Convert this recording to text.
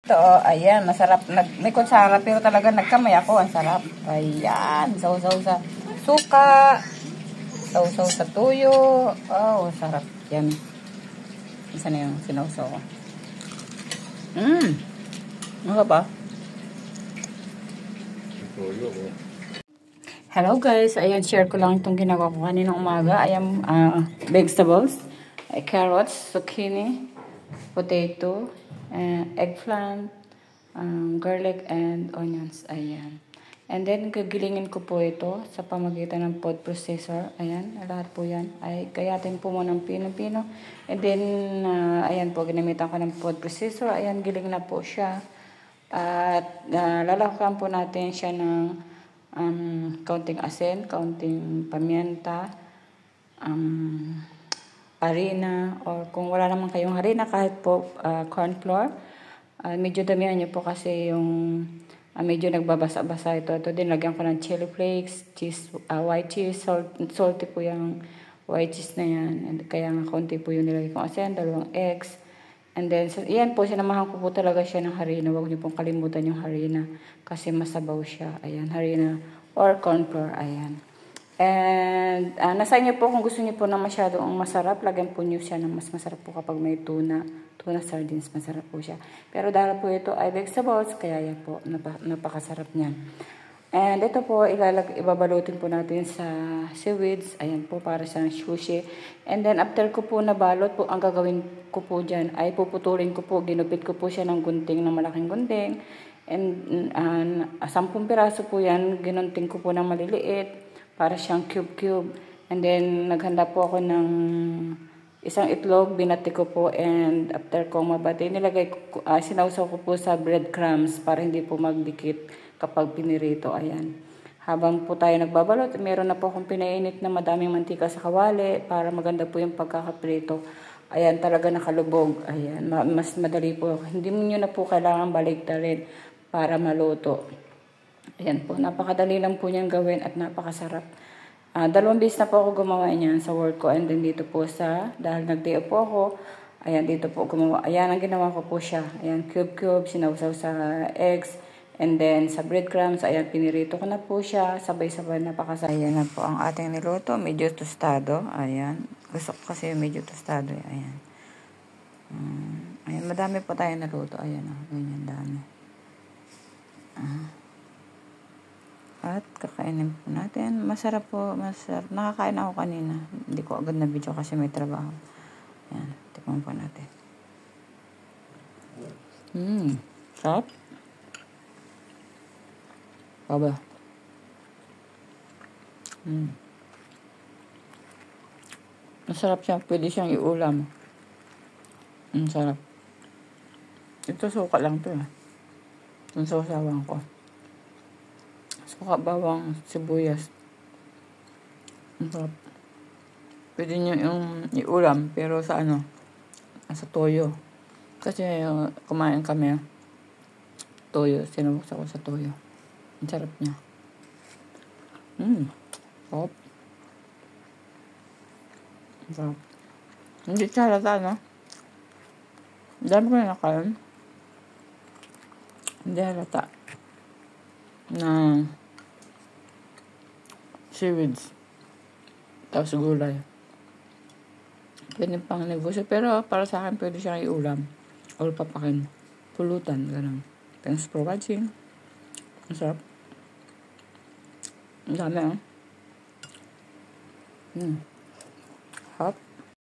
Ito, oh, ayan, masarap. May kutsara, pero talaga nagkamay ako. Ang sarap. Ayan, sausaw sa suka. Sausaw sa tuyo. Oh, sarap. Yan. Isa na yung sinausaw ko. Ano ba? Hello guys. Ayan, share ko lang itong ginagawa ko kaninang umaga. Ayan, vegetables. Carrots, zucchini, potato, eggplant, garlic, and onions. Ayan. And then, gagilingin ko po ito sa pamagitan ng food processor. Ayan, lahat po yan. Ay, gayatin po mo ng pino-pino. And then, ayan po, ginamitan ko ng food processor. Ayan, giling na po siya. At lalakukan po natin siya ng kaunting asin, kaunting pamienta, harina, or kung wala naman kayong harina, kahit po corn flour. Medyo damihan niyo po kasi yung medyo nagbabasa-basa ito. Ito din, lagyan ko ng chili flakes, cheese, white cheese, salty po yung white cheese na yan. And kaya nga kaunti po yung nilagay kong asin, 2 eggs. And then, yan po, sinamahan ko po talaga siya ng harina. Huwag niyo pong kalimutan yung harina kasi masabaw siya. Ayan, harina or corn flour. Ayan. And nasa inyo po kung gusto niyo po na masyadong masarap, lagyan po niyo siya ng mas masarap po kapag may tuna sardines, masarap po siya. Pero dahil po ito ay vegetables, kaya yan po, napakasarap niyan. And ito po, ibabalutin po natin sa seaweeds. Ayan po, para sa sushi. And then after ko po nabalot po, ang gagawin ko po dyan ay puputulin ko po, ginupit ko po siya ng gunting, ng malaking gunting. And 10 piraso po yan, ginunting ko po ng maliliit para siyang cube-cube. And then naghanda po ako ng isang itlog, binati ko po, and after kong mabati, sinawsaw ko po sa breadcrumbs para hindi po magdikit kapag pinirito. Ayan. Habang po tayo nagbabalot, meron na po akong pinainit na madaming mantika sa kawali para maganda po yung pagkakaprito. Ayan, talaga nakalubog. Ayan, mas madali po. Hindi nyo na po kailangan baligtarin para maluto. Ayan po, napakadali lang po niyang gawin at napakasarap. 2 beses na po ako gumawa niyan sa work ko, and then dito po dahil nag-day off po ako, ayan, dito po gumawa. Ayan, ang ginawa ko po siya. Ayan, cube-cube, sinawsaw sa eggs, and then sa breadcrumbs, ayan, pinirito ko na po siya, sabay-sabay, napakasarap. Ayan na po ang ating niluto, medyo tostado. Ayan, gusto ko kasi medyo tostado. Ayan. Ayan, madami po tayo naluto. Ayan, ganyan dami. At kakainin po natin. Masarap po, masarap. Nakakain ako kanina. Hindi ko agad na video kasi may trabaho. Ayan, tikman po natin. Sarap. Baba. Masarap siya. Pwede siyang iulam. Sarap. Ito suka lang to. Itong sausawan ko. Suka, bawang, sibuyas. Ang sarap. Pwede nyo yung iulam, pero sa sa toyo. Kasi kumain kami, toyo, sinubos ako sa toyo. Ang sarap niya. Sarap. Ang sarap. Hindi siya halata, no? Dami ko na nakain. Hindi halata na seaweeds, tapos gulay. Pwede pang negosyo, pero para sa akin pwede siyang iulam or papakin, pulutan, ganun. Thanks for watching. Ang sarap. Ang dami, Hop.